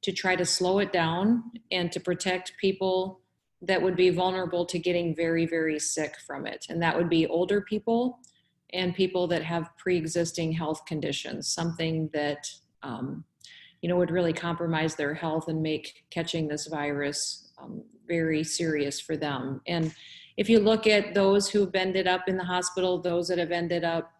to try to slow it down and to protect people that would be vulnerable to getting very, very sick from it. And that would be older people and people that have pre-existing health conditions, something that, would really compromise their health and make catching this virus very serious for them. And if you look at those who've ended up in the hospital, those that have ended up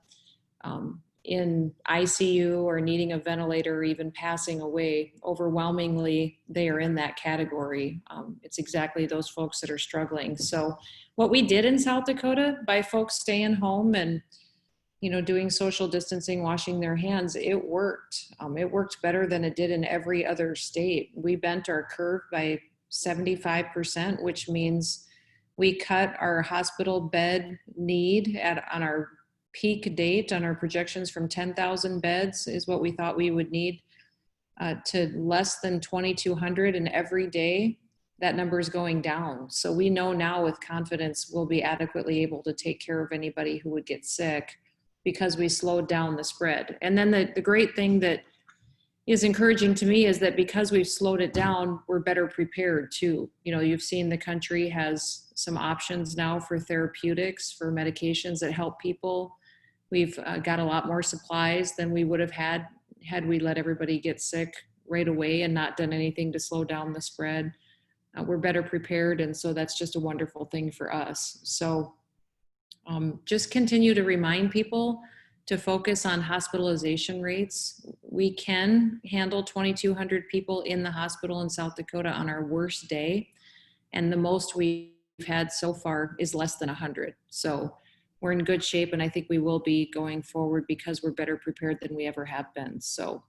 in ICU or needing a ventilator or even passing away, overwhelmingly, they are in that category. It's exactly those folks that are struggling. So what we did in South Dakota, by folks staying home and doing social distancing, washing their hands, it worked. It worked better than it did in every other state. We bent our curve by 75%, which means we cut our hospital bed need on our peak date on our projections from 10,000 beds is what we thought we would need to less than 2,200, and every day that number is going down. So we know now with confidence we'll be adequately able to take care of anybody who would get sick because we slowed down the spread. And then the great thing that is encouraging to me is that because we've slowed it down, we're better prepared too. You've seen the country has some options now for therapeutics, for medications that help people. We've got a lot more supplies than we would have had we let everybody get sick right away and not done anything to slow down the spread. We're better prepared, and so that's just a wonderful thing for us. So just continue to remind people to focus on hospitalization rates. We can handle 2,200 people in the hospital in South Dakota on our worst day, and the most we've had so far is less than 100. So we're in good shape, and I think we will be going forward because we're better prepared than we ever have been. So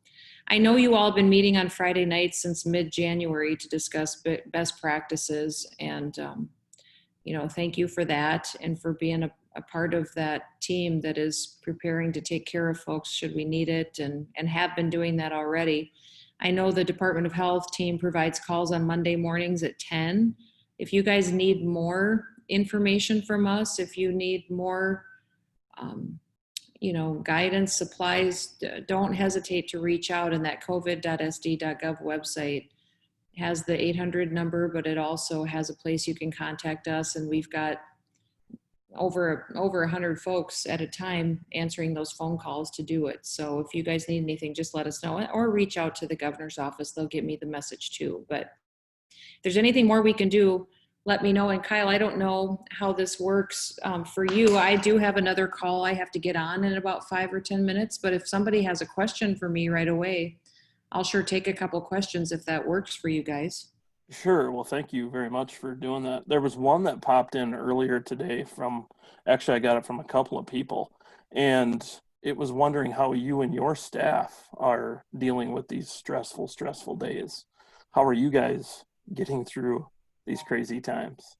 I know you all have been meeting on Friday nights since mid-January to discuss best practices, and thank you for that and for being a part of that team that is preparing to take care of folks should we need it, and have been doing that already. I know the Department of Health team provides calls on Monday mornings at 10. If you guys need more information from us, if you need more guidance, supplies, don't hesitate to reach out. And that covid.sd.gov website has the 800 number, but it also has a place you can contact us, and we've got over 100 folks at a time answering those phone calls to do it. So if you guys need anything, just let us know, or reach out to the governor's office. They'll get me the message too. But if there's anything more we can do, let me know. And Kyle, I don't know how this works for you. I do have another call I have to get on in about 5 or 10 minutes, but if somebody has a question for me right away, I'll sure take a couple questions if that works for you guys. Sure. Well, thank you very much for doing that. There was one that popped in earlier today actually I got it from a couple of people, and it was wondering how you and your staff are dealing with these stressful days. How are you guys getting through these crazy times?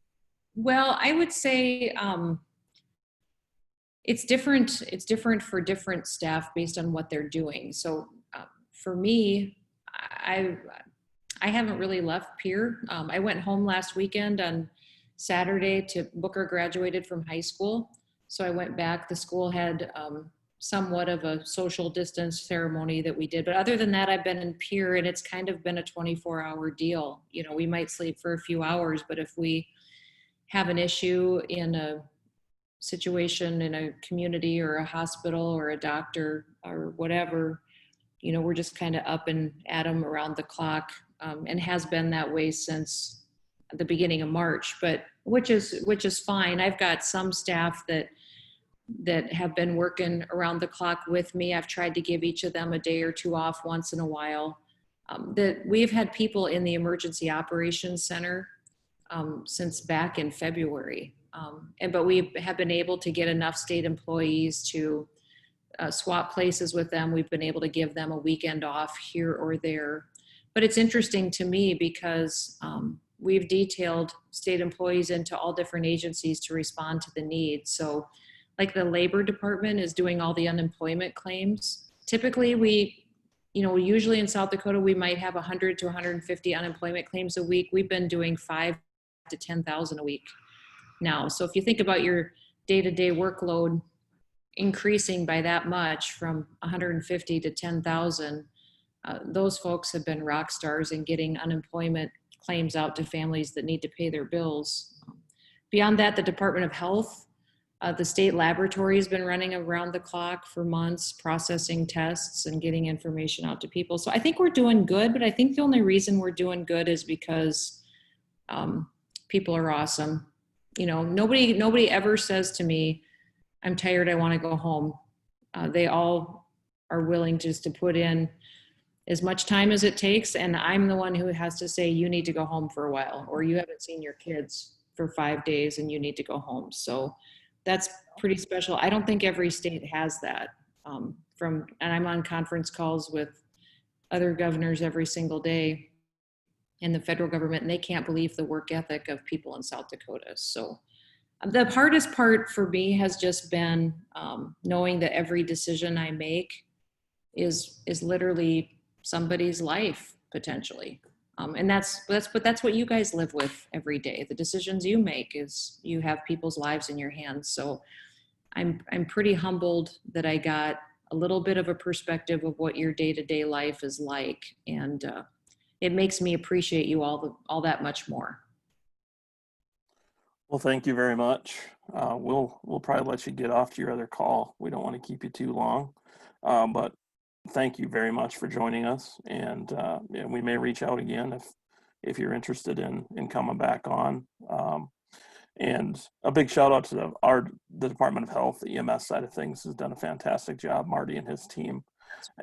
Well, I would say it's different. It's different for different staff based on what they're doing. So for me, I haven't really left Pierre. I went home last weekend on Saturday Booker graduated from high school. So I went back. The school had somewhat of a social distance ceremony that we did. But other than that, I've been in Pierre, and it's kind of been a 24-hour deal. We might sleep for a few hours, but if we have an issue in a situation in a community or a hospital or a doctor or whatever, we're just kind of up and at them around the clock, and has been that way since the beginning of March, but which is fine. I've got some staff that have been working around the clock with me. I've tried to give each of them a day or two off once in a while. That we've had people in the emergency operations center since back in February. But we have been able to get enough state employees to swap places with them. We've been able to give them a weekend off here or there. But it's interesting to me because we've detailed state employees into all different agencies to respond to the needs. So like the labor department is doing all the unemployment claims. Typically usually in South Dakota, we might have 100 to 150 unemployment claims a week. We've been doing 5,000 to 10,000 a week now. So if you think about your day-to-day workload increasing by that much from 150 to 10,000, those folks have been rock stars in getting unemployment claims out to families that need to pay their bills. Beyond that, the Department of Health, the state laboratory has been running around the clock for months, processing tests and getting information out to people. So I think we're doing good, but I think the only reason we're doing good is because people are awesome. You know, nobody ever says to me, I'm tired, I want to go home. They all are willing just to put in as much time as it takes. And I'm the one who has to say, you need to go home for a while, or you haven't seen your kids for 5 days and you need to go home. So that's pretty special. I don't think every state has that. And I'm on conference calls with other governors every single day in the federal government, and they can't believe the work ethic of people in South Dakota. So the hardest part for me has just been knowing that every decision I make is literally somebody's life potentially. And that's what you guys live with every day. The decisions you make is you have people's lives in your hands. So I'm pretty humbled that I got a little bit of a perspective of what your day-to-day life is like. And it makes me appreciate you all that much more. Well, thank you very much. We'll probably let you get off to your other call. We don't want to keep you too long, but thank you very much for joining us. And we may reach out again if you're interested in coming back on. And a big shout out to the Department of Health, the EMS side of things has done a fantastic job. Marty and his team,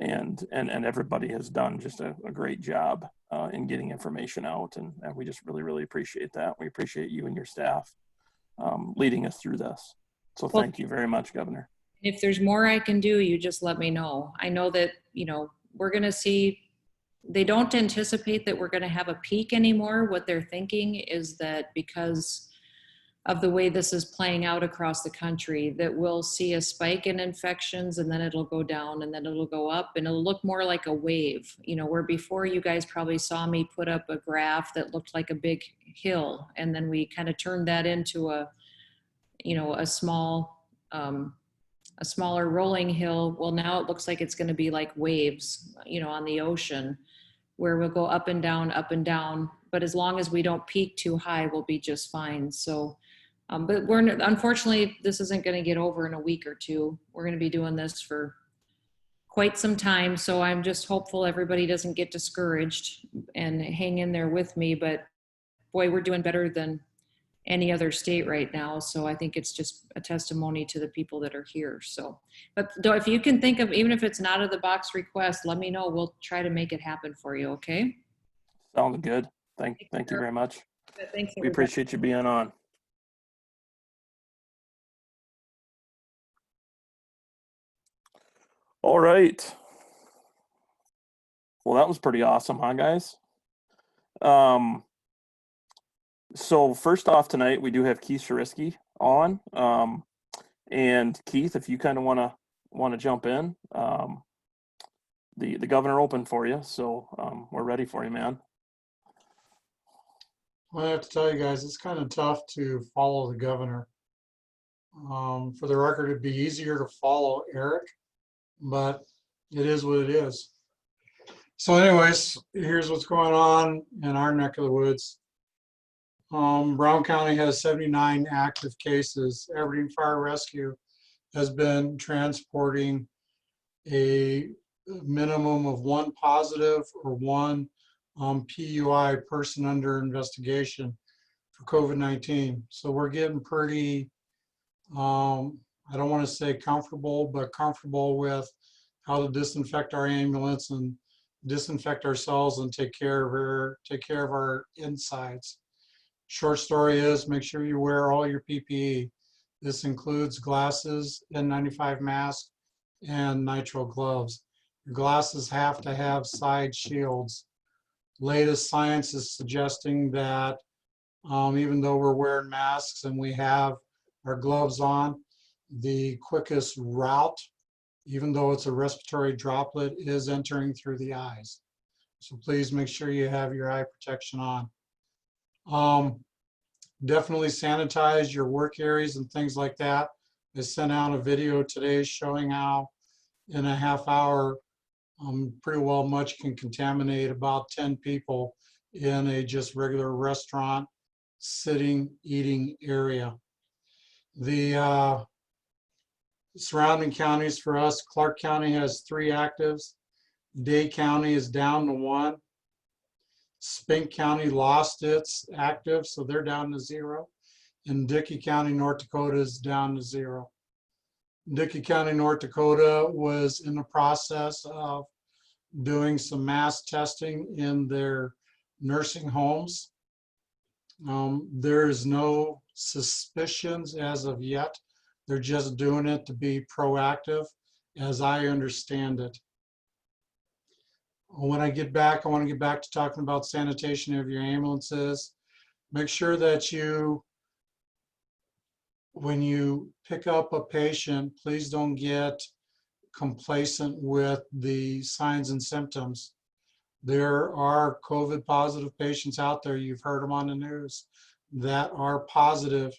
and everybody has done just a great job in getting information out, and we just really appreciate that. We appreciate you and your staff leading us through this. So thank you very much, Governor. If there's more I can do, you just let me know. I know that, you know, we're going to see, they don't anticipate that we're going to have a peak anymore. What they're thinking is that because of the way this is playing out across the country, that we'll see a spike in infections and then it'll go down and then it'll go up and it'll look more like a wave, you know, where before you guys probably saw me put up a graph that looked like a big hill. And then we kind of turned that into a smaller rolling hill. Well, now it looks like it's going to be like waves, you know, on the ocean, where we'll go up and down, but as long as we don't peak too high, we'll be just fine. So, but unfortunately, this isn't going to get over in a week or two. We're going to be doing this for quite some time. So I'm just hopeful everybody doesn't get discouraged and hang in there with me. But boy, we're doing better than any other state right now. So I think it's just a testimony to the people that are here. So, but if you can think of, even if it's an out of the box request, let me know. We'll try to make it happen for you. Okay. Sounds good. Thank you very much. Thanks. We appreciate you being on. All right. Well, that was pretty awesome, huh, guys? So first off tonight, we do have Keith Sharisky on. And Keith, if you kind of want to jump in, the governor opened for you, so we're ready for you, man. I have to tell you guys, it's kind of tough to follow the governor. For the record, it'd be easier to follow Eric, but it is what it is. So anyways, here's what's going on in our neck of the woods. Brown County has 79 active cases. Aberdeen Fire Rescue has been transporting a minimum of 1 positive or 1 PUI, person under investigation for COVID-19. So we're getting pretty, I don't want to say comfortable, but comfortable with how to disinfect our ambulance and disinfect ourselves and take care of our insides. Short story is, make sure you wear all your PPE. This includes glasses, N95 mask, and nitrile gloves. Your glasses have to have side shields. Latest science is suggesting that even though we're wearing masks and we have our gloves on, the quickest route, even though it's a respiratory droplet, is entering through the eyes. So please make sure you have your eye protection on. Definitely sanitize your work areas and things like that. I sent out a video today showing how in a half hour Pretty well much can contaminate about 10 people in a just regular restaurant, sitting, eating area. The surrounding counties for us, Clark County has 3 actives. Day County is down to 1. Spink County lost its active, so they're down to 0. And Dickey County, North Dakota is down to 0. Dickey County, North Dakota was in the process of doing some mass testing in their nursing homes. There is no suspicions as of yet. They're just doing it to be proactive, as I understand it. When I get back, I want to get back to talking about sanitation of your ambulances. Make sure that when you pick up a patient, please don't get complacent with the signs and symptoms. There are COVID positive patients out there, you've heard them on the news, that are positive,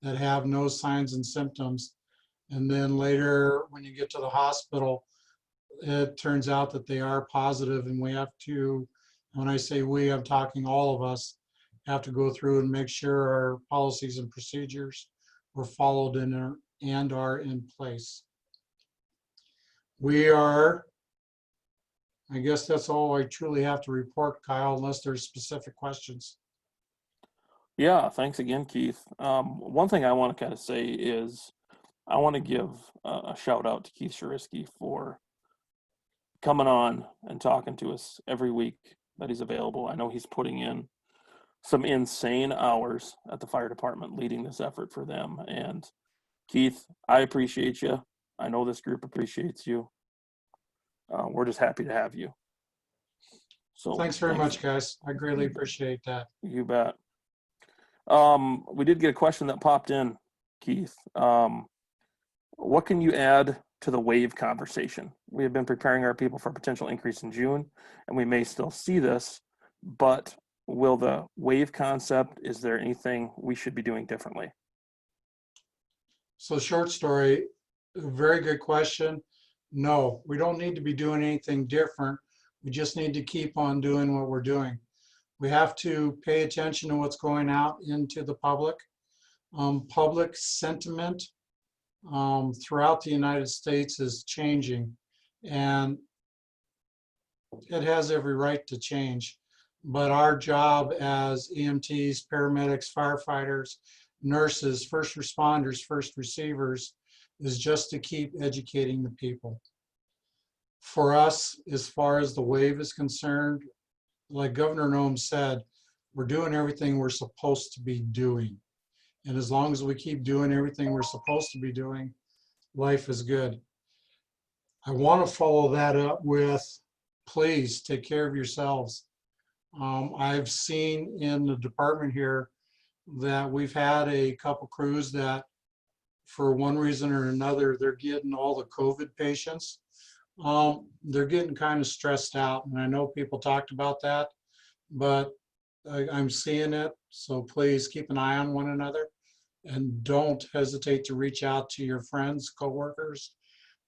that have no signs and symptoms. And then later, when you get to the hospital, it turns out that they are positive, and we have to, when I say we, I'm talking all of us, have to go through and make sure our policies and procedures were followed and are in place. We are, I guess that's all I truly have to report, Kyle, unless there's specific questions. Yeah, thanks again, Keith. One thing I want to kind of say is I want to give a shout out to Keith Shurisky for coming on and talking to us every week that he's available. I know he's putting in some insane hours at the fire department leading this effort for them. And Keith, I appreciate you. I know this group appreciates you. We're just happy to have you. So Thanks very much, guys. I greatly appreciate that. You bet. We did get a question that popped in, Keith. What can you add to the wave conversation? We have been preparing our people for a potential increase in June, and we may still see this, but will the wave concept, is there anything we should be doing differently? So short story, very good question. No, we don't need to be doing anything different. We just need to keep on doing what we're doing. We have to pay attention to what's going out into the public. Public sentiment throughout the United States is changing, and it has every right to change. But our job as EMTs, paramedics, firefighters, nurses, first responders, first receivers is just to keep educating the people. For us, as far as the wave is concerned, like Governor Noem said, we're doing everything we're supposed to be doing. And as long as we keep doing everything we're supposed to be doing, life is good. I want to follow that up with, please take care of yourselves. I've seen in the department here that we've had a couple crews that for one reason or another, they're getting all the COVID patients. They're getting kind of stressed out, and I know people talked about that, but I'm seeing it. So please keep an eye on one another, and don't hesitate to reach out to your friends, coworkers,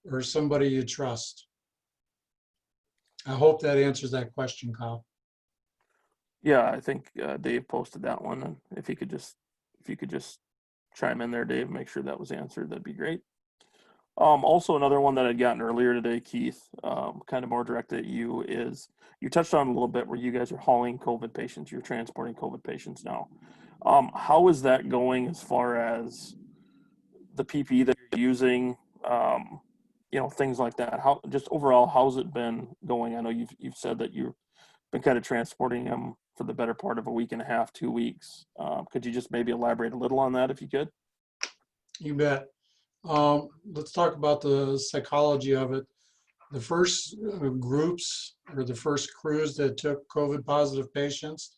or somebody you trust. I hope that answers that question, Kyle. Yeah, I think Dave posted that one, and if you could just chime in there, Dave, make sure that was answered, that'd be great. Also, another one that I'd gotten earlier today, Keith, kind of more directed at you, is you touched on a little bit where you guys are hauling COVID patients, you're transporting COVID patients now. How is that going as far as the PPE that you're using, things like that? How, just overall, how's it been going? I know you've said that you've been kind of transporting them for the better part of a week and a half, 2 weeks. Could you just maybe elaborate a little on that if you could? You bet. Let's talk about the psychology of it. The first groups or the first crews that took COVID positive patients,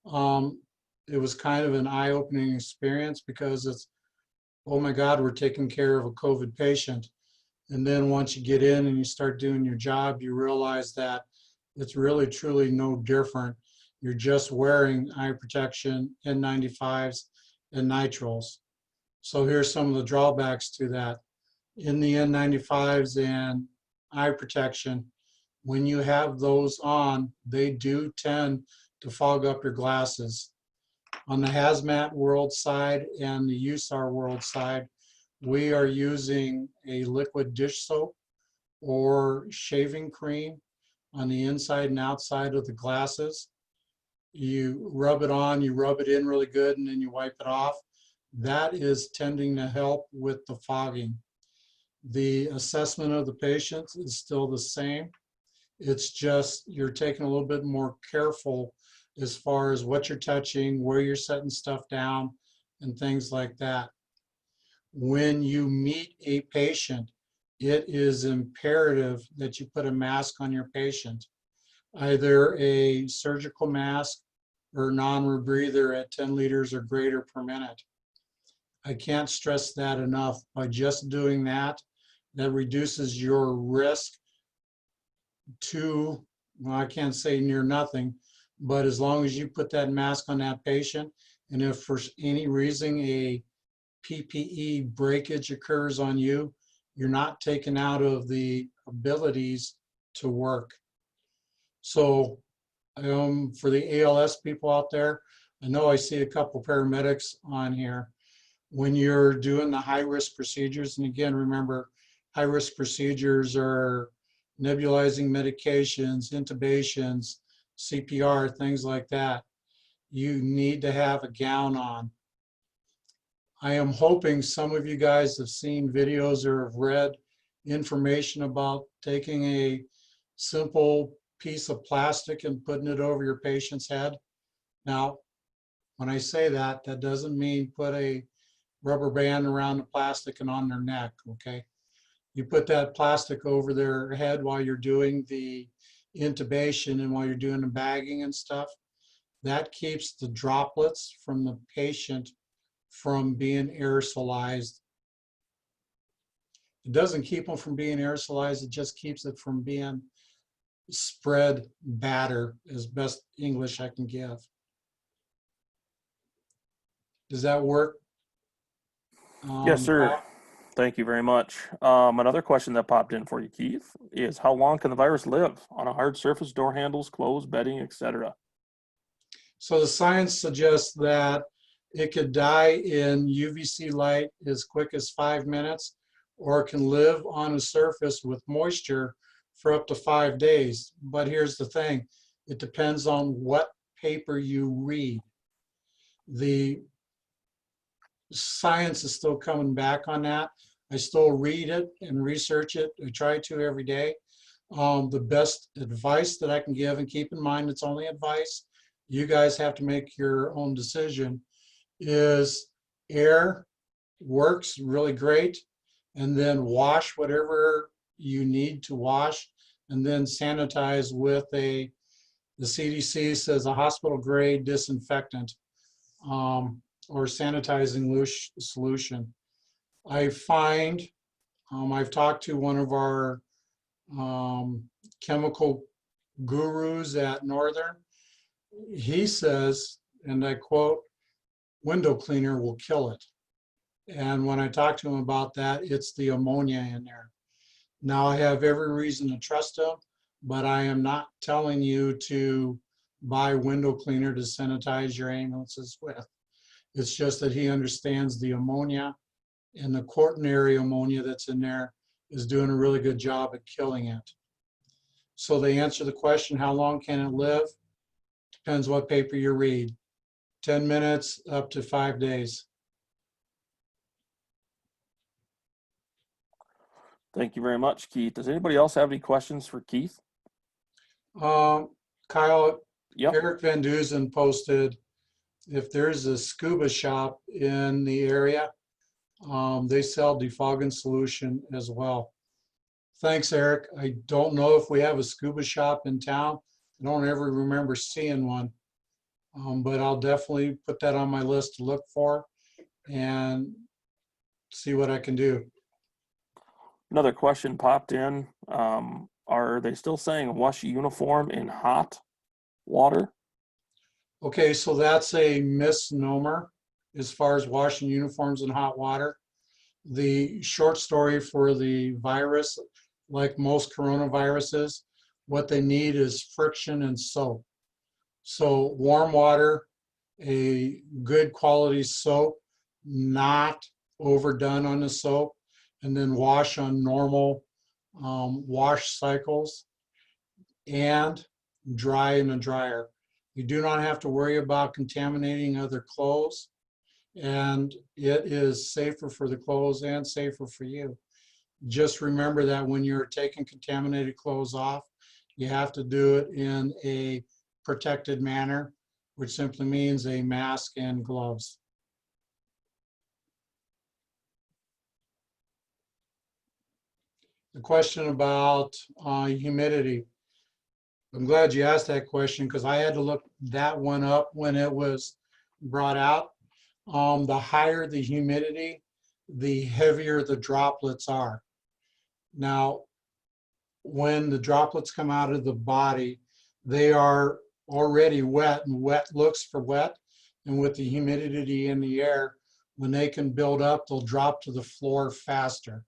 it was kind of an eye-opening experience because it's, oh my God, we're taking care of a COVID patient. And then once you get in and you start doing your job, you realize that it's really truly no different. You're just wearing eye protection, N95s, and nitriles. So here's some of the drawbacks to that. In the N95s and eye protection, When you have those on, they do tend to fog up your glasses. On the Hazmat World side and the USAR World side, we are using a liquid dish soap or shaving cream on the inside and outside of the glasses. You rub it on, you rub it in really good, and then you wipe it off. That is tending to help with the fogging. The assessment of the patients is still the same. It's just you're taking a little bit more careful as far as what you're touching, where you're setting stuff down, and things like that. When you meet a patient, it is imperative that you put a mask on your patient, either a surgical mask or non-rebreather at 10 liters or greater per minute. I can't stress that enough. By just doing that, that reduces your risk to, well, I can't say near nothing, but as long as you put that mask on that patient, and if for any reason a PPE breakage occurs on you, you're not taken out of the abilities to work. So for the ALS people out there, I know I see a couple paramedics on here. When you're doing the high-risk procedures, and again, remember, high-risk procedures are nebulizing medications, intubations, CPR, things like that. You need to have a gown on. I am hoping some of you guys have seen videos or have read information about taking a simple piece of plastic and putting it over your patient's head. Now, when I say that, that doesn't mean put a rubber band around the plastic and on their neck, okay? You put that plastic over their head while you're doing the intubation and while you're doing the bagging and stuff. That keeps the droplets from the patient from being aerosolized. It doesn't keep them from being aerosolized, it just keeps it from being spread batter, as best English I can give. Does that work? Yes, sir. Thank you very much. Another question that popped in for you, Keith, is how long can the virus live on a hard surface, door handles, clothes, bedding, etc.? So the science suggests that it could die in UVC light as quick as 5 minutes, or it can live on a surface with moisture for up to 5 days. But here's the thing, it depends on what paper you read. The science is still coming back on that. I still read it and research it. I try to every day. The best advice that I can give, and keep in mind it's only advice, you guys have to make your own decision, is air works really great, and then wash whatever you need to wash, and then sanitize with the CDC says a hospital grade disinfectant or sanitizing solution. I find, I've talked to one of our chemical gurus at Northern. He says, and I quote, window cleaner will kill it. And when I talk to him about that, it's the ammonia in there. Now I have every reason to trust him, but I am not telling you to buy window cleaner to sanitize your ambulances with. It's just that he understands the ammonia, and the quaternary ammonia that's in there is doing a really good job at killing it. So they answer the question, how long can it live? Depends what paper you read. 10 minutes up to 5 days. Thank you very much, Keith. Does anybody else have any questions for Keith? Kyle, Yep. Eric Van Dusen posted, if there's a scuba shop in the area, they sell defogging solution as well. Thanks, Eric. I don't know if we have a scuba shop in town. I don't ever remember seeing one, but I'll definitely put that on my list to look for and see what I can do. Another question popped in. Are they still saying wash uniform in hot water? Okay, so that's a misnomer as far as washing uniforms in hot water. The short story for the virus, like most coronaviruses, what they need is friction and soap. So warm water, a good quality soap, not overdone on the soap, and then wash on normal wash cycles, and dry in a dryer. You do not have to worry about contaminating other clothes, and it is safer for the clothes and safer for you. Just remember that when you're taking contaminated clothes off, you have to do it in a protected manner, which simply means a mask and gloves. The question about humidity. I'm glad you asked that question because I had to look that one up when it was brought out. The higher the humidity, the heavier the droplets are. Now, when the droplets come out of the body, they are already wet, and wet looks for wet. And with the humidity in the air, when they can build up, they'll drop to the floor faster.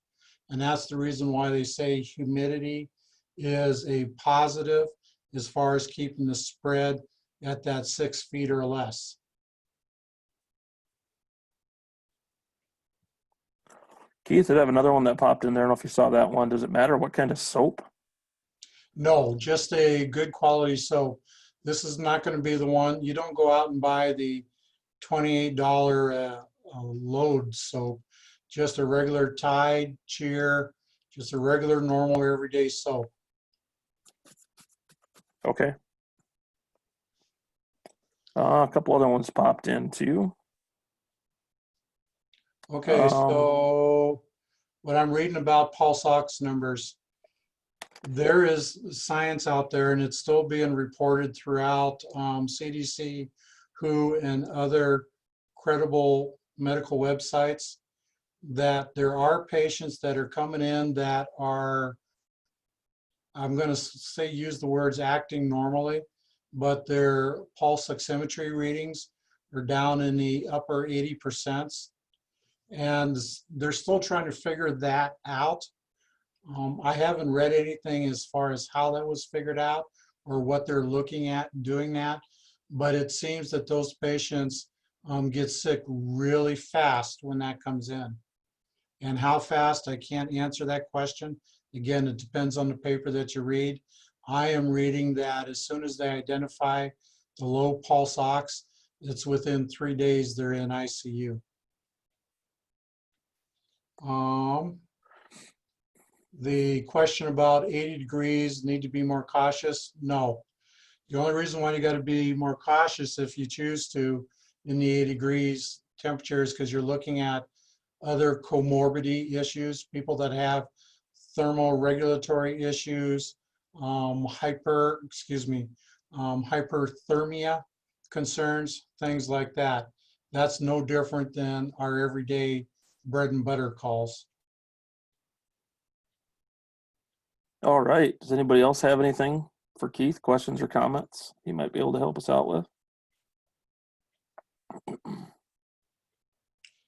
And that's the reason why they say humidity is a positive as far as keeping the spread at that 6 feet or less. Keith, I have another one that popped in there. I don't know if you saw that one. Does it matter what kind of soap? No, just a good quality soap. This is not going to be the one. You don't go out and buy the $28 load soap. Just a regular Tide, Cheer, just a regular, normal, everyday soap. Okay. A couple other ones popped in too. Okay, so what I'm reading about pulse ox numbers, there is science out there, and it's still being reported throughout CDC, WHO, and other credible medical websites, that there are patients that are coming in that are, I'm going to say, use the words acting normally, but their pulse oximetry readings are down in the upper 80%. And they're still trying to figure that out. I haven't read anything as far as how that was figured out or what they're looking at doing that, but it seems that those patients get sick really fast when that comes in. And how fast, I can't answer that question. Again, it depends on the paper that you read. I am reading that as soon as they identify the low pulse ox, it's within 3 days they're in ICU. The question about 80 degrees, need to be more cautious? No. The only reason why you got to be more cautious if you choose to in the 80 degrees temperature is because you're looking at other comorbidity issues, people that have thermoregulatory issues, hyperthermia concerns, things like that. That's no different than our everyday bread and butter calls. All right. Does anybody else have anything for Keith? Questions or comments he might be able to help us out with?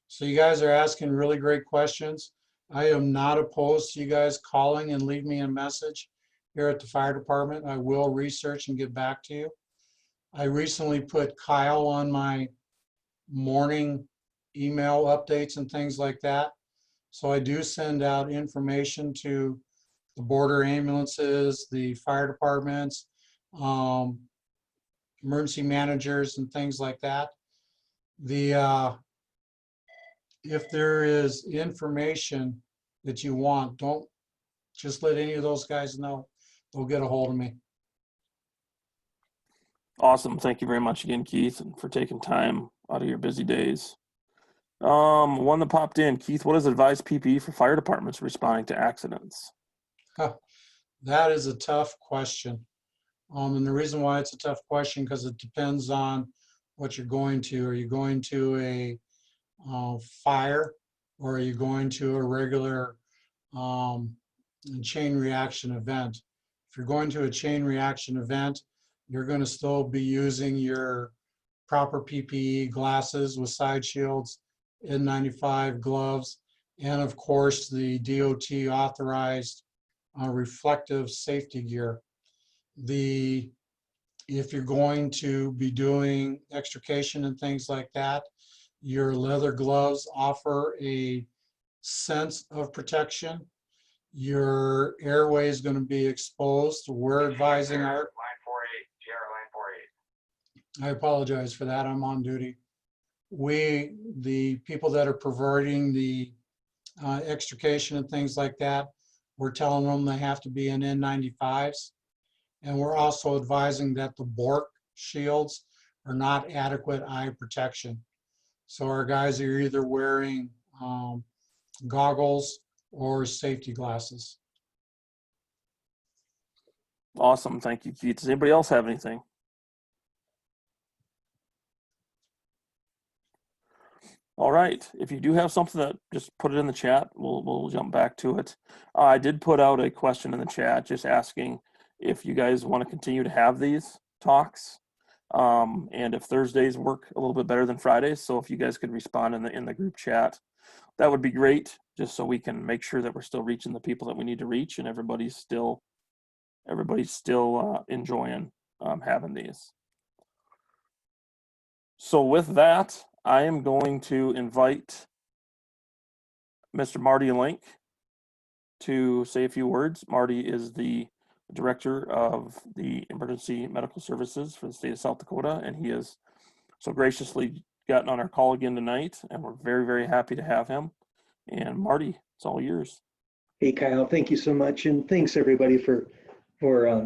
So you guys are asking really great questions. I am not opposed to you guys calling and leave me a message here at the fire department. I will research and get back to you. I recently put Kyle on my morning email updates and things like that. So I do send out information to the border ambulances, the fire departments, emergency managers and things like that. If there is information that you want, don't just let any of those guys know. They'll get a hold of me. Awesome. Thank you very much again, Keith, and for taking time out of your busy days. One that popped in, Keith, what is advised PPE for fire departments responding to accidents? That is a tough question. And the reason why it's a tough question, because it depends on what you're going to. Are you going to a fire, or are you going to a regular chain reaction event? If you're going to a chain reaction event, you're going to still be using your proper PPE, glasses with side shields, N95 gloves, and of course the DOT authorized reflective safety gear. if you're going to be doing extrication and things like that, your leather gloves offer a sense of protection. Your airway is going to be exposed. We're advising our... Line 48, GR line 48. I apologize for that. I'm on duty. The people that are perverting the extrication and things like that, we're telling them they have to be in N95s. And we're also advising that the Bork shields are not adequate eye protection. So our guys are either wearing goggles or safety glasses. Awesome. Thank you, Keith. Does anybody else have anything? All right. If you do have something, that just put it in the chat. We'll jump back to it. I did put out a question in the chat just asking if you guys want to continue to have these talks, and if Thursdays work a little bit better than Fridays. So if you guys could respond in the group chat, that would be great, just so we can make sure that we're still reaching the people that we need to reach, and everybody's still enjoying having these. So with that, I am going to invite Mr. Marty Link to say a few words. Marty is the Director of the Emergency Medical Services for the state of South Dakota, and he has so graciously gotten on our call again tonight, and we're very, very happy to have him. And Marty, it's all yours. Hey, Kyle, thank you so much, and thanks everybody for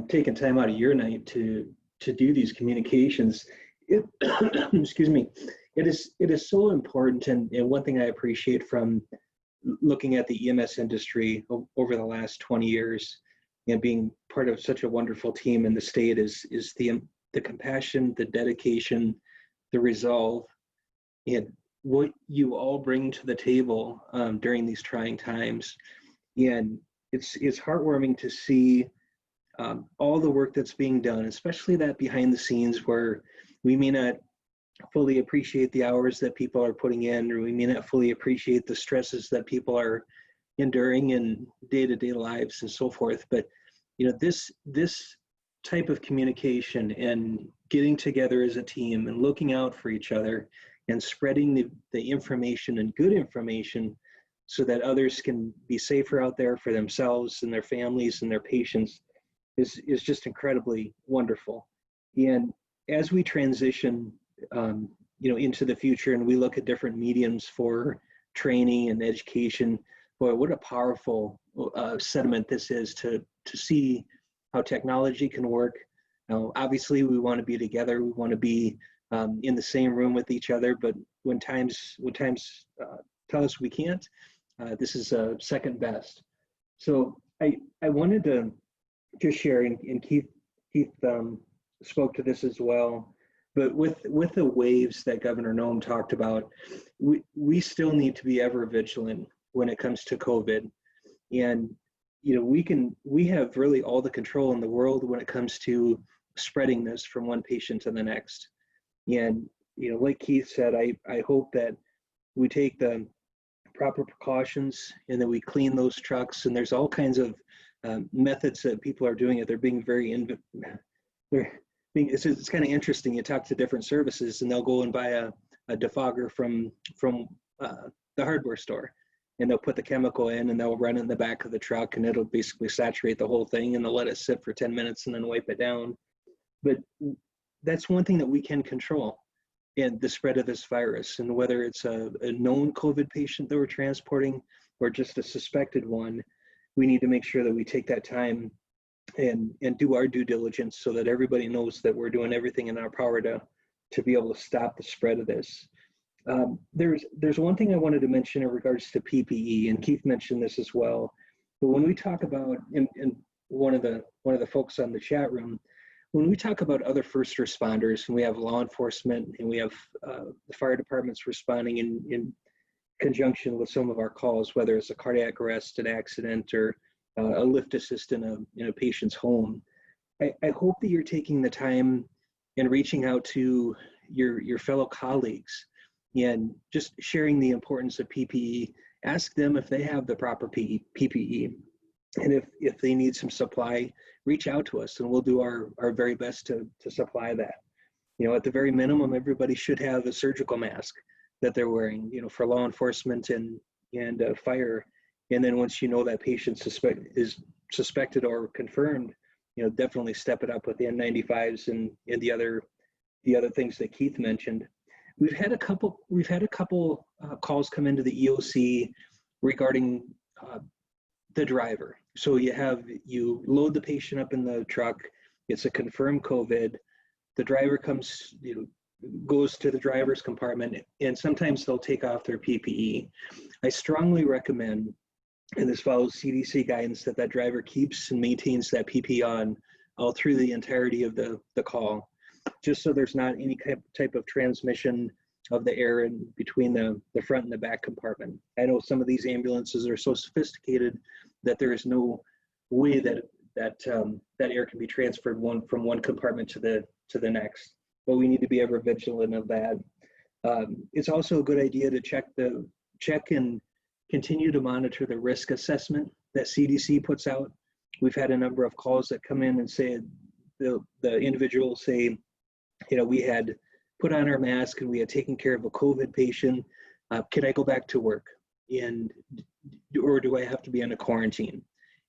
taking time out of your night to do these communications. Excuse me. It is so important, and one thing I appreciate from looking at the EMS industry over the last 20 years and being part of such a wonderful team in the state is the compassion, the dedication, the resolve, and what you all bring to the table during these trying times. And it's heartwarming to see all the work that's being done, especially that behind the scenes where we may not fully appreciate the hours that people are putting in, or we may not fully appreciate the stresses that people are enduring in day-to-day lives and so forth. But this type of communication and getting together as a team and looking out for each other and spreading the information and good information so that others can be safer out there for themselves and their families and their patients is just incredibly wonderful. And as we transition into the future and we look at different mediums for training and education, boy, what a powerful sentiment this is to see how technology can work. Now, obviously, we want to be together. We want to be in the same room with each other. But when times tell us we can't, this is second best. So I wanted to just share, and Keith spoke to this as well. But with the waves that Governor Noem talked about, we still need to be ever vigilant when it comes to COVID. And we have really all the control in the world when it comes to spreading this from one patient to the next. And like Keith said, I hope that we take the proper precautions and that we clean those trucks. And there's all kinds of methods that people are doing it. They're being it's kind of interesting. You talk to different services and they'll go and buy a defogger from the hardware store, and they'll put the chemical in and they'll run in the back of the truck, and it'll basically saturate the whole thing, and they'll let it sit for 10 minutes and then wipe it down. But that's one thing that we can control, and the spread of this virus. And whether it's a known COVID patient that we're transporting or just a suspected one, we need to make sure that we take that time and do our due diligence so that everybody knows that we're doing everything in our power to be able to stop the spread of this. There's one thing I wanted to mention in regards to PPE, and Keith mentioned this as well. But when we talk about, and one of the folks on the chat room, when we talk about other first responders, and we have law enforcement and we have the fire departments responding in conjunction with some of our calls, whether it's a cardiac arrest, an accident, or a lift assist in a patient's home, I hope that you're taking the time and reaching out to your fellow colleagues and just sharing the importance of PPE. Ask them if they have the proper PPE. And if they need some supply, reach out to us and we'll do our very best to supply that. You know, at the very minimum, everybody should have a surgical mask that they're wearing, you know, for law enforcement and fire. And then once you know that patient is suspected or confirmed, you know, definitely step it up with the N95s and the other things that Keith mentioned. We've had a couple calls come into the EOC regarding the driver. So you load the patient up in the truck. It's a confirmed COVID. The driver comes, you know, goes to the driver's compartment, and sometimes they'll take off their PPE. I strongly recommend, and this follows CDC guidance, that driver keeps and maintains that PPE on all through the entirety of the call, just so there's not any type of transmission of the air in between the front and the back compartment. I know some of these ambulances are so sophisticated that there is no way that air can be transferred from one compartment to the next. But we need to be ever vigilant of that. It's also a good idea to check and continue to monitor the risk assessment that CDC puts out. We've had a number of calls that come in and say, the individual say, you know, we had put on our mask and we had taken care of a COVID patient. Can I go back to work? Or do I have to be on a quarantine?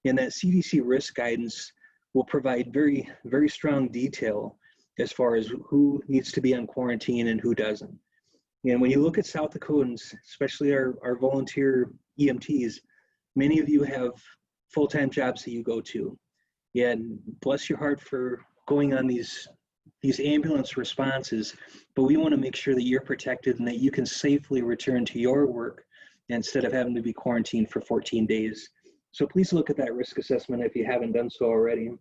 And that CDC risk guidance will provide very, very strong detail as far as who needs to be on quarantine and who doesn't. And when you look at South Dakotans, especially our volunteer EMTs, many of you have full-time jobs that you go to. And bless your heart for going on these ambulance responses, but we want to make sure that you're protected and that you can safely return to your work instead of having to be quarantined for 14 days. So please look at that risk assessment if you haven't done so already.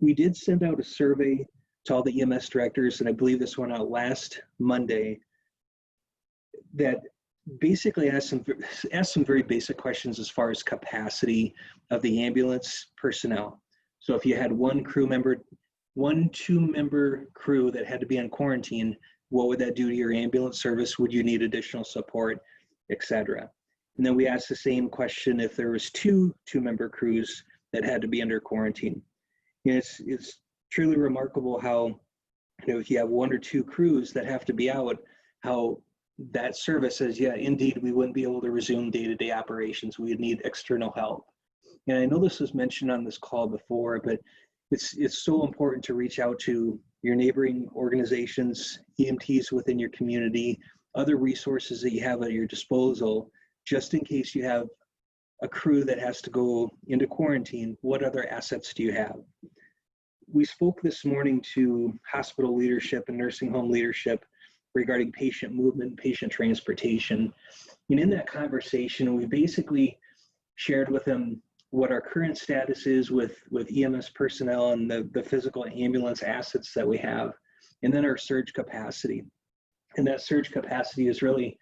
We did send out a survey to all the EMS directors, and I believe this went out last Monday, that basically asked some very basic questions as far as capacity of the ambulance personnel. So if you had one 2-member crew that had to be on quarantine, what would that do to your ambulance service? Would you need additional support, etc.? And then we asked the same question if there was 2-member crews that had to be under quarantine. And it's truly remarkable how, you know, if you have 1 or 2 crews that have to be out, how that service says, yeah, indeed, we wouldn't be able to resume day-to-day operations. We would need external help. And I know this was mentioned on this call before, but it's so important to reach out to your neighboring organizations, EMTs within your community, other resources that you have at your disposal, just in case you have a crew that has to go into quarantine. What other assets do you have? We spoke this morning to hospital leadership and nursing home leadership regarding patient movement, patient transportation. And in that conversation, we basically shared with them what our current status is with EMS personnel and the physical ambulance assets that we have, and then our surge capacity. And that surge capacity is really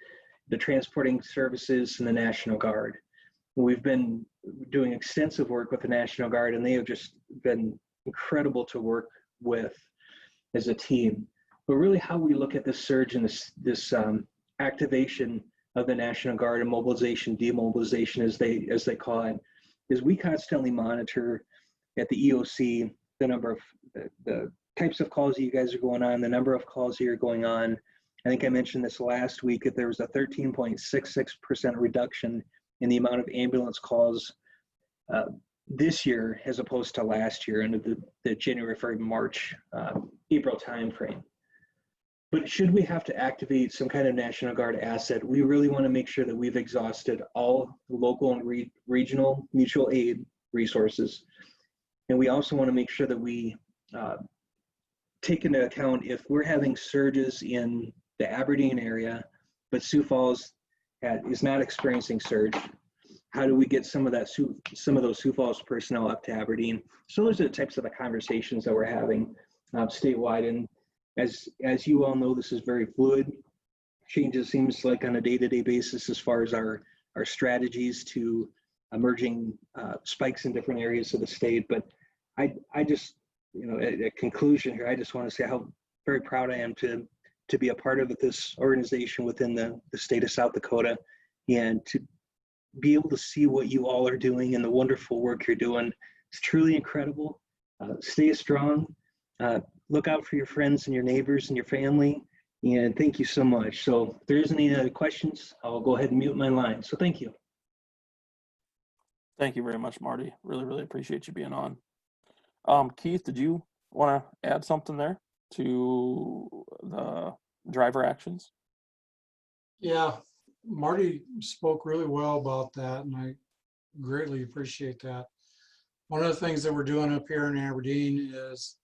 the transporting services and the National Guard. We've been doing extensive work with the National Guard, and they have just been incredible to work with as a team. But really how we look at this surge and this activation of the National Guard and mobilization, demobilization, as they call it, is we constantly monitor at the EOC the number of the types of calls that you guys are going on, the number of calls that you're going on. I think I mentioned this last week, that there was a 13.66% reduction in the amount of ambulance calls this year as opposed to last year under the January, February, March, April timeframe. But should we have to activate some kind of National Guard asset, we really want to make sure that we've exhausted all local and regional mutual aid resources. And we also want to make sure that we take into account if we're having surges in the Aberdeen area, but Sioux Falls is not experiencing surge. How do we get some of those Sioux Falls personnel up to Aberdeen? So those are the types of the conversations that we're having statewide. And as you all know, this is very fluid. Changes seems like on a day-to-day basis as far as our strategies to emerging spikes in different areas of the state. But I just, you know, at conclusion here, I just want to say how very proud I am to be a part of this organization within the state of South Dakota, and to be able to see what you all are doing and the wonderful work you're doing. It's truly incredible. Stay strong. Look out for your friends and your neighbors and your family. And thank you so much. So if there isn't any other questions, I'll go ahead and mute my line. So thank you. Thank you very much, Marty. Really, really appreciate you being on. Keith, did you want to add something there to the driver actions? Yeah, Marty spoke really well about that, and I greatly appreciate that. One of the things that we're doing up here in Aberdeen is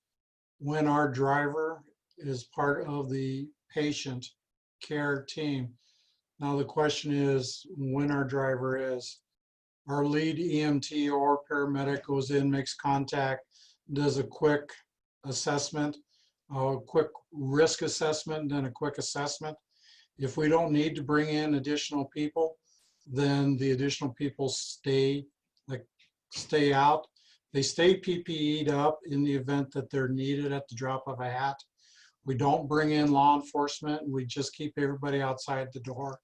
when our driver is part of the patient care team. Now the question is when our driver is. Our lead EMT or paramedic goes in, makes contact, does a quick assessment, a quick risk assessment, then a quick assessment. If we don't need to bring in additional people, then the additional people stay out. They stay PPE'd up in the event that they're needed at the drop of a hat. We don't bring in law enforcement. We just keep everybody outside the door.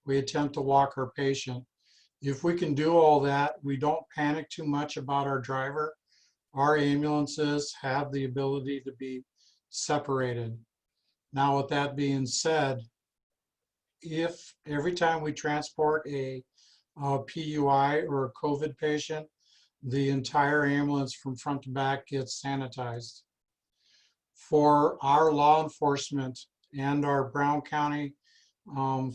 We attempt to walk our patient. If we can do all that, we don't panic too much about our driver. Our ambulances have the ability to be separated. Now, with that being said, if every time we transport a PUI or a COVID patient, the entire ambulance from front to back gets sanitized. For our law enforcement and our Brown County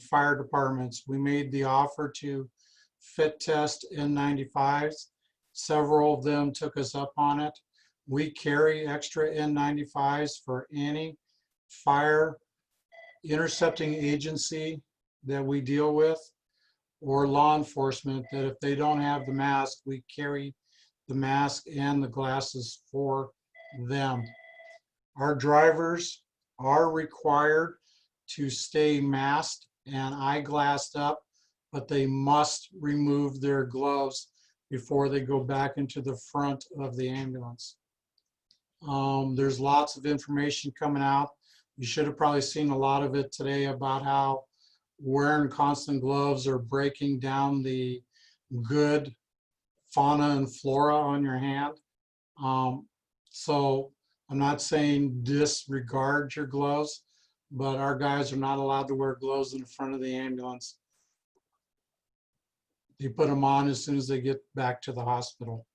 fire departments, we made the offer to fit test N95s. Several of them took us up on it. We carry extra N95s for any fire intercepting agency that we deal with, or law enforcement, that if they don't have the mask, we carry the mask and the glasses for them. Our drivers are required to stay masked and eyeglassed up, but they must remove their gloves before they go back into the front of the ambulance. There's lots of information coming out. You should have probably seen a lot of it today about how wearing constant gloves are breaking down the good fauna and flora on your hand. So I'm not saying disregard your gloves, but our guys are not allowed to wear gloves in the front of the ambulance. You put them on as soon as they get back to the hospital.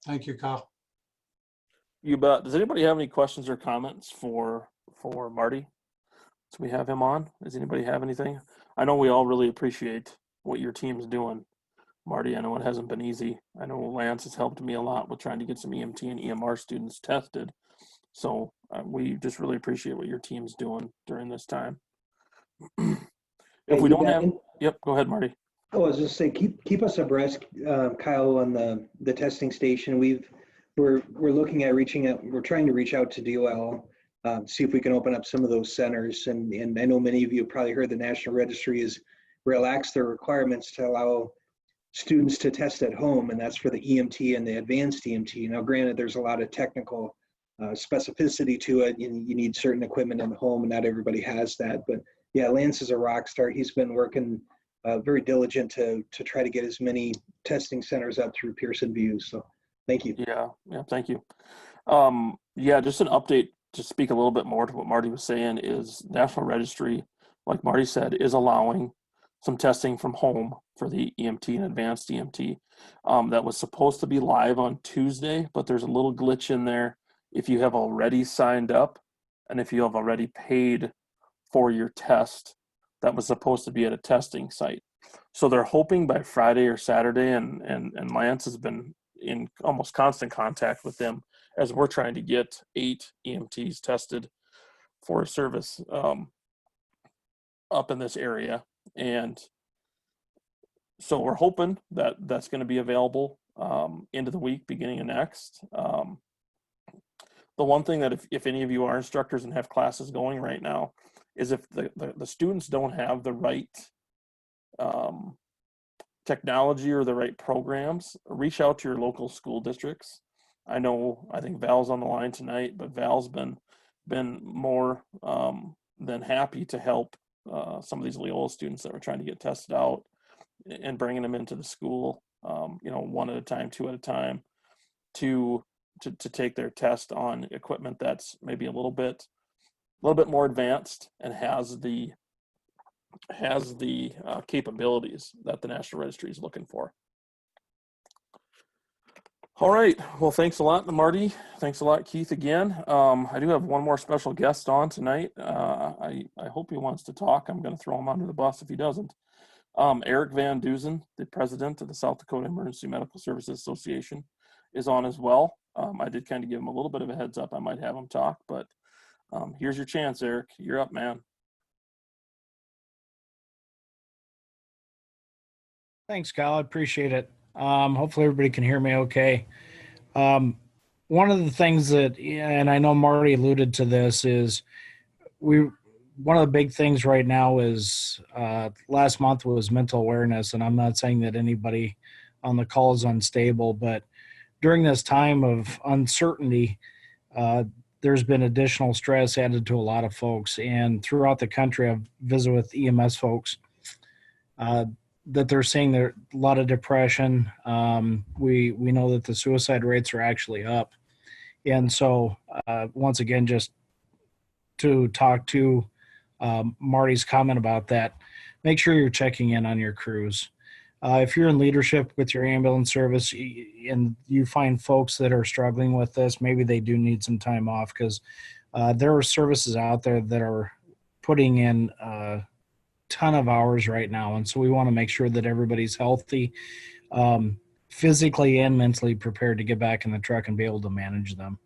Thank you, Kyle. You bet. Does anybody have any questions or comments for Marty? So we have him on. Does anybody have anything? I know we all really appreciate what your team's doing, Marty. I know it hasn't been easy. I know Lance has helped me a lot with trying to get some EMT and EMR students tested. So we just really appreciate what your team's doing during this time. If we don't have, yep, go ahead, Marty. Oh, I was just saying, keep us abreast, Kyle, on the testing station. We're looking at reaching out. We're trying to reach out to DOL, see if we can open up some of those centers. And I know many of you have probably heard the National Registry has relaxed their requirements to allow students to test at home, and that's for the EMT and the advanced EMT. Now, granted, there's a lot of technical specificity to it. You need certain equipment in the home, and not everybody has that. But yeah, Lance is a rock star. He's been working very diligent to try to get as many testing centers up through Pearson VUE. So thank you. Yeah, thank you. Yeah, just an update to speak a little bit more to what Marty was saying is National Registry, like Marty said, is allowing some testing from home for the EMT and advanced EMT. That was supposed to be live on Tuesday, but there's a little glitch in there. If you have already signed up and if you have already paid for your test, that was supposed to be at a testing site. So they're hoping by Friday or Saturday, and Lance has been in almost constant contact with them as we're trying to get 8 EMTs tested for a service up in this area. And so we're hoping that that's going to be available into the week, beginning of next. The one thing that if any of you are instructors and have classes going right now is if the students don't have the right technology or the right programs, reach out to your local school districts. I think Val's on the line tonight, but Val's been more than happy to help some of these Loyola students that were trying to get tested out and bringing them into the school, you know, one at a time, two at a time, to take their test on equipment that's maybe a little bit more advanced and has the capabilities that the National Registry is looking for. All right. Well, thanks a lot, Marty. Thanks a lot, Keith, again. I do have one more special guest on tonight. I hope he wants to talk. I'm going to throw him under the bus if he doesn't. Eric Van Dusen, the president of the South Dakota Emergency Medical Services Association, is on as well. I did kind of give him a little bit of a heads up. I might have him talk, but here's your chance, Eric. You're up, man. Thanks, Kyle. I appreciate it. Hopefully everybody can hear me okay. One of the things that, and I know Marty alluded to this, is one of the big things right now is last month was mental awareness, and I'm not saying that anybody on the call is unstable, but during this time of uncertainty, there's been additional stress added to a lot of folks. And throughout the country, I've visited with EMS folks that they're seeing there a lot of depression. We know that the suicide rates are actually up. And so once again, just to talk to Marty's comment about that, make sure you're checking in on your crews. If you're in leadership with your ambulance service and you find folks that are struggling with this, maybe they do need some time off, because there are services out there that are putting in a ton of hours right now. And so we want to make sure that everybody's healthy, physically and mentally prepared to get back in the truck and be able to manage them.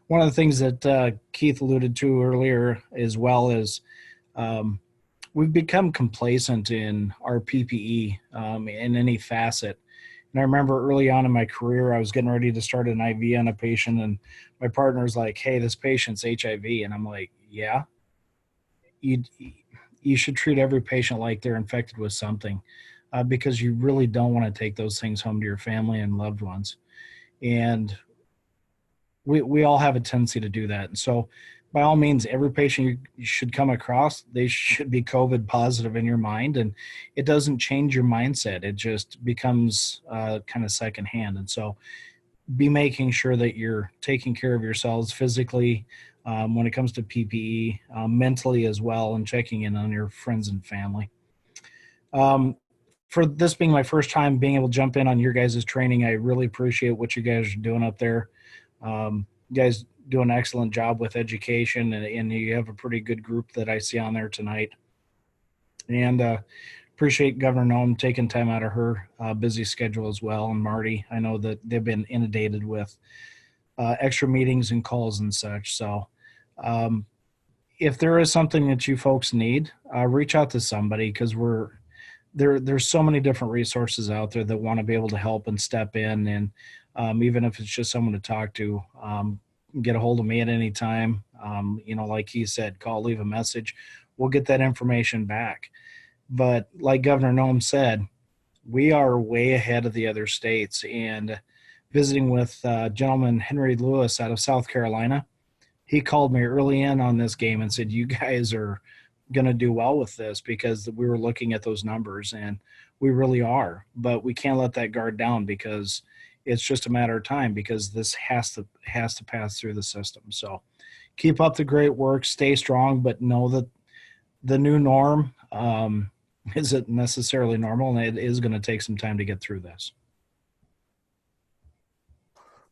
One of the things that Keith alluded to earlier as well is we've become complacent in our PPE in any facet. And I remember early on in my career, I was getting ready to start an IV on a patient, and my partner's like, "Hey, this patient's HIV." And I'm like, "Yeah, you should treat every patient like they're infected with something, because you really don't want to take those things home to your family and loved ones." And we all have a tendency to do that. And so by all means, every patient you should come across, they should be COVID positive in your mind, and it doesn't change your mindset. It just becomes kind of secondhand. And so be making sure that you're taking care of yourselves physically when it comes to PPE, mentally as well, and checking in on your friends and family. For this being my first time being able to jump in on your guys' training, I really appreciate what you guys are doing up there. You guys do an excellent job with education, and you have a pretty good group that I see on there tonight. And appreciate Governor Noem taking time out of her busy schedule as well. And Marty, I know that they've been inundated with extra meetings and calls and such. So if there is something that you folks need, reach out to somebody, because there's so many different resources out there that want to be able to help and step in. And even if it's just someone to talk to, get a hold of me at any time. Like he said, call, leave a message. We'll get that information back. But like Governor Noem said, we are way ahead of the other states. And visiting with gentleman Henry Lewis out of South Carolina, he called me early in on this game and said, "You guys are going to do well with this," because we were looking at those numbers, and we really are. But we can't let that guard down, because it's just a matter of time, because this has to pass through the system. So keep up the great work, stay strong, but know that the new norm isn't necessarily normal, and it is going to take some time to get through this.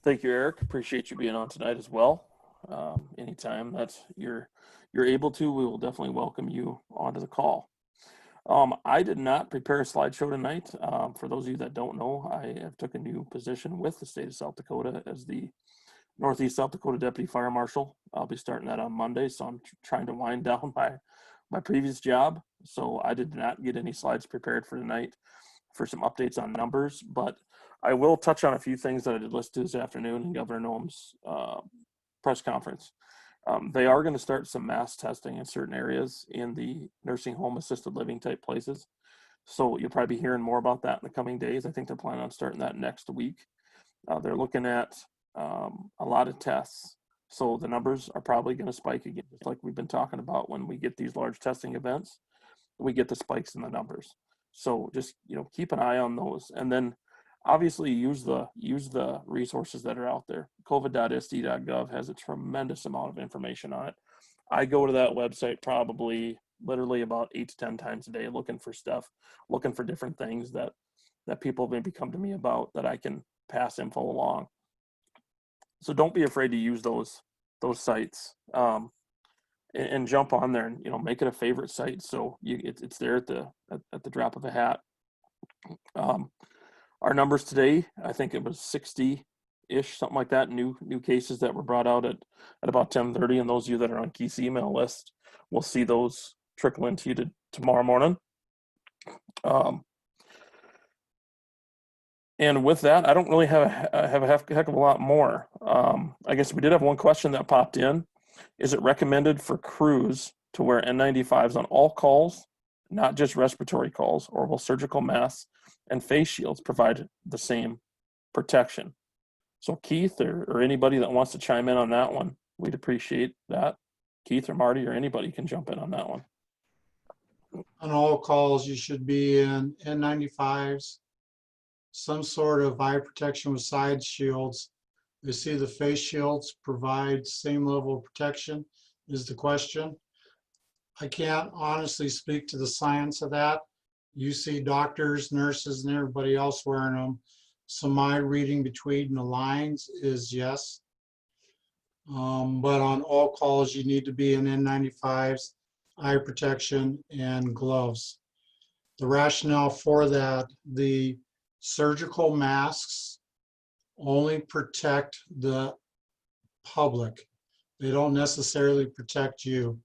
Thank you, Eric. Appreciate you being on tonight as well. Anytime that you're able to, we will definitely welcome you onto the call. I did not prepare a slideshow tonight. For those of you that don't know, I have took a new position with the state of South Dakota as the Northeast South Dakota Deputy Fire Marshal. I'll be starting that on Monday, so I'm trying to wind down my previous job. So I did not get any slides prepared for tonight for some updates on numbers, but I will touch on a few things that I did list this afternoon in Governor Noem's press conference. They are going to start some mass testing in certain areas in the nursing home, assisted living type places. So you'll probably be hearing more about that in the coming days. I think they're planning on starting that next week. They're looking at a lot of tests. So the numbers are probably going to spike again, just like we've been talking about when we get these large testing events. We get the spikes in the numbers. So just, keep an eye on those, and then obviously use the resources that are out there. covid.sd.gov has a tremendous amount of information on it. I go to that website probably literally about 8 to 10 times a day, looking for stuff, looking for different things that people maybe come to me about that I can pass info along. So don't be afraid to use those sites, and jump on there and make it a favorite site, so it's there at the drop of a hat. Our numbers today, I think it was 60-ish, something like that, new cases that were brought out at about 10:30, and those of you that are on Keith's email list will see those trickle into you tomorrow morning. And with that, I don't really have a heck of a lot more. I guess we did have one question that popped in. Is it recommended for crews to wear N95s on all calls, not just respiratory calls, or will surgical masks and face shields provide the same protection? So Keith or anybody that wants to chime in on that one, we'd appreciate that. Keith or Marty or anybody can jump in on that one. On all calls, you should be in N95s, some sort of eye protection with side shields. They see the face shields provide same level of protection is the question. I can't honestly speak to the science of that. You see doctors, nurses, and everybody else wearing them. So my reading between the lines is yes. But on all calls, you need to be in N95s, eye protection, and gloves. The rationale for that, the surgical masks only protect the public. They don't necessarily protect you.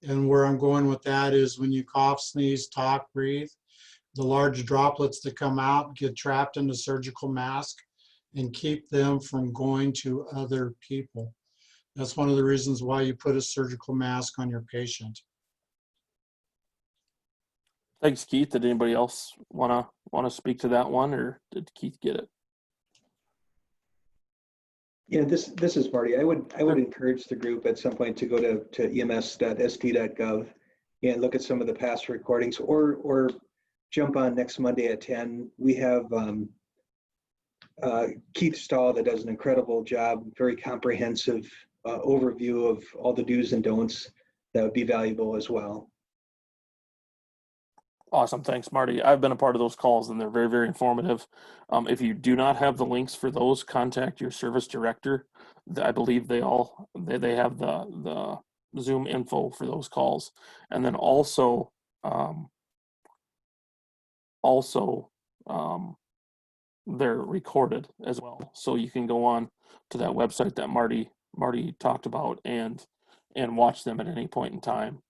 And where I'm going with that is when you cough, sneeze, talk, breathe, the large droplets that come out get trapped in the surgical mask and keep them from going to other people. That's one of the reasons why you put a surgical mask on your patient. Thanks, Keith. Did anybody else wanna speak to that one, or did Keith get it? Yeah, this is Marty. I would encourage the group at some point to go to ems.st.gov and look at some of the past recordings, or jump on next Monday at 10. We have Keith Stahl that does an incredible job, very comprehensive overview of all the do's and don'ts that would be valuable as well. Awesome. Thanks, Marty. I've been a part of those calls and they're very, very informative. If you do not have the links for those, contact your service director. I believe they have the Zoom info for those calls. And then also they're recorded as well. So you can go on to that website that Marty talked about and watch them at any point in time.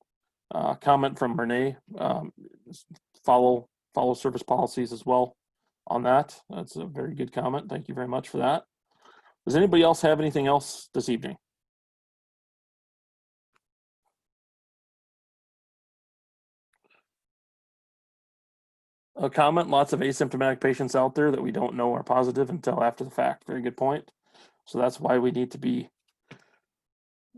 Comment from Renee, follow service policies as well on that. That's a very good comment. Thank you very much for that. Does anybody else have anything else this evening? A comment, lots of asymptomatic patients out there that we don't know are positive until after the fact. Very good point. So that's why we need to be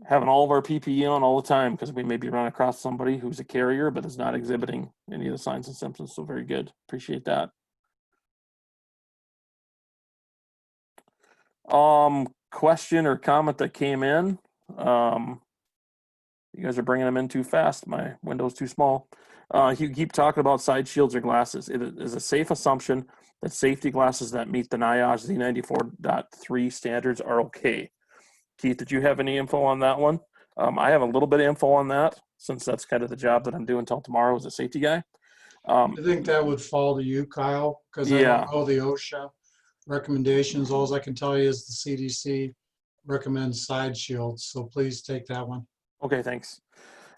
having all of our PPE on all the time, because we maybe run across somebody who's a carrier but is not exhibiting any of the signs and symptoms. So very good. Appreciate that. Question or comment that came in. You guys are bringing them in too fast. My window's too small. You keep talking about side shields or glasses. It is a safe assumption that safety glasses that meet the NIOSH Z94.3 standards are okay. Keith, did you have any info on that one? I have a little bit of info on that, since that's kind of the job that I'm doing until tomorrow as a safety guy. I think that would fall to you, Kyle, because I don't know the OSHA recommendations. All I can tell you is the CDC recommends side shields, so please take that one. Okay, thanks.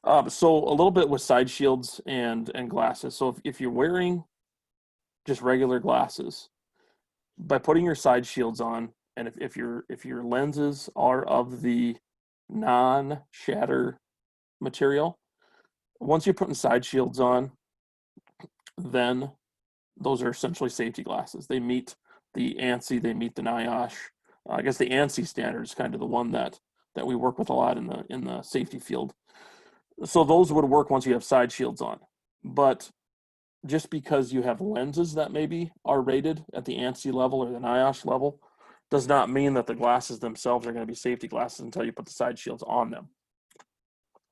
So a little bit with side shields and glasses. So if you're wearing just regular glasses, by putting your side shields on, and if your lenses are of the non-shatter material, once you're putting side shields on, then those are essentially safety glasses. They meet the ANSI, they meet the NIOSH. I guess the ANSI standard is kind of the one that we work with a lot in the safety field. So those would work once you have side shields on. But just because you have lenses that maybe are rated at the ANSI level or the NIOSH level does not mean that the glasses themselves are going to be safety glasses until you put the side shields on them.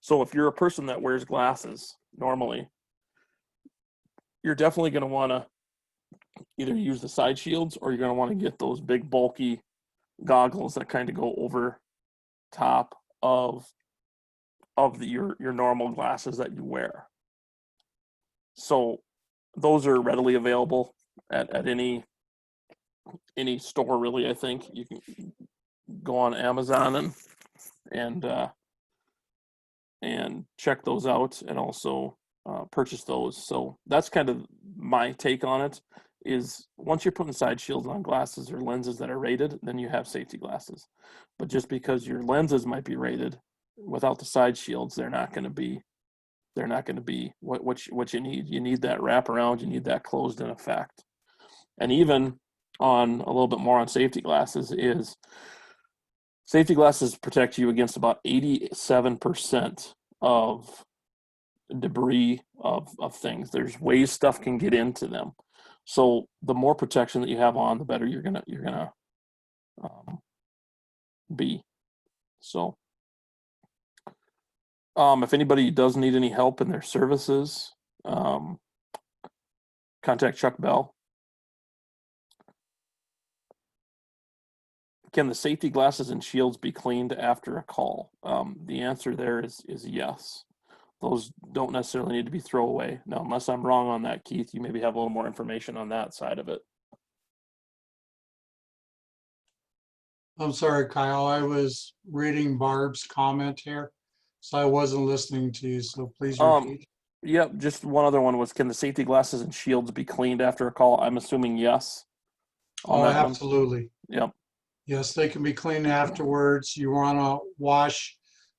So if you're a person that wears glasses normally, you're definitely going to want to either use the side shields or you're going to want to get those big bulky goggles that kind of go over top of your normal glasses that you wear. So those are readily available at any store, really. I think you can go on Amazon and check those out, and also purchase those. So that's kind of my take on it, is once you're putting side shields on glasses or lenses that are rated, then you have safety glasses. But just because your lenses might be rated, without the side shields, they're not going to be what you need. You need that wraparound, you need that closed in effect. And even on a little bit more on safety glasses, is safety glasses protect you against about 87% of debris of things. There's ways stuff can get into them. So the more protection that you have on, the better you're gonna be. So if anybody does need any help in their services, contact Chuck Bell. Can the safety glasses and shields be cleaned after a call? The answer there is yes. Those don't necessarily need to be thrown away. Now, unless I'm wrong on that, Keith, you maybe have a little more information on that side of it. I'm sorry, Kyle, I was reading Barb's comment here, so I wasn't listening to you, so please repeat. Yep, just one other one was, can the safety glasses and shields be cleaned after a call? I'm assuming yes. Oh, absolutely. Yep. Yes, they can be cleaned afterwards. You want to wash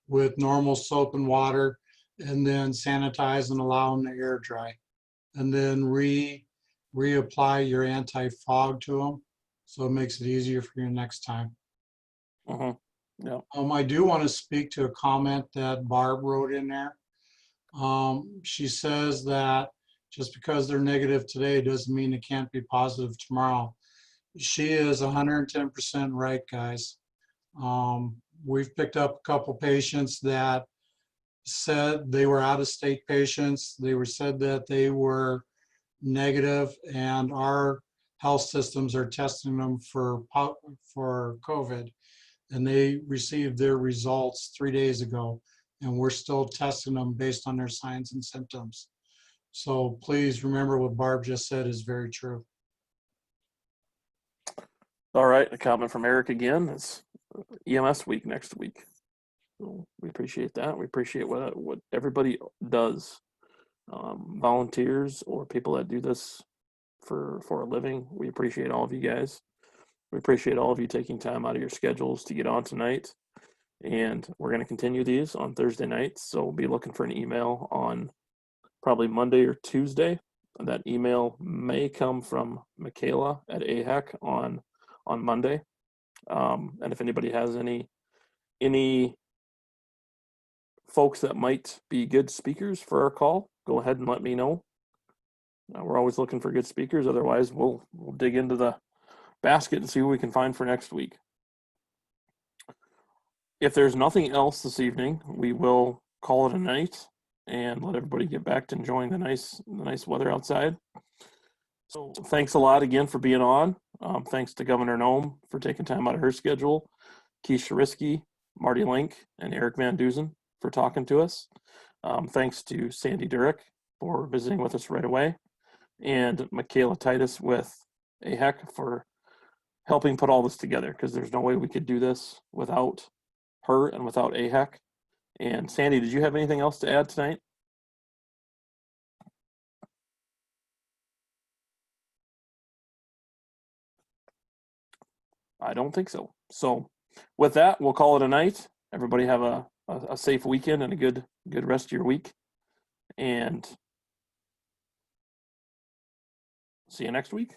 with normal soap and water, and then sanitize and allow them to air dry. And then reapply your anti-fog to them, so it makes it easier for you next time. Yep. I do want to speak to a comment that Barb wrote in there. She says that just because they're negative today doesn't mean it can't be positive tomorrow. She is 110% right, guys. We've picked up a couple patients that said they were out-of-state patients. They were said that they were negative, and our health systems are testing them for COVID, and they received their results 3 days ago, and we're still testing them based on their signs and symptoms. So please remember what Barb just said is very true. All right, a comment from Eric again. It's EMS week next week. So we appreciate that. We appreciate what everybody does. Volunteers or people that do this for a living. We appreciate all of you guys. We appreciate all of you taking time out of your schedules to get on tonight. And we're going to continue these on Thursday nights. So we'll be looking for an email on probably Monday or Tuesday. That email may come from Michaela at AHEC on Monday. And if anybody has any folks that might be good speakers for our call, go ahead and let me know. We're always looking for good speakers. Otherwise, we'll dig into the basket and see what we can find for next week. If there's nothing else this evening, we will call it a night and let everybody get back to enjoying the nice weather outside. So thanks a lot again for being on. Thanks to Governor Noem for taking time out of her schedule, Keith Sharisky, Marty Link, and Eric Van Dusen for talking to us. Thanks to Sandy Durek for visiting with us right away, and Michaela Titus with AHEC for helping put all this together, because there's no way we could do this without her and without AHEC. And Sandy, did you have anything else to add tonight? I don't think so. So with that, we'll call it a night. Everybody have a safe weekend and a good rest of your week. And see you next week.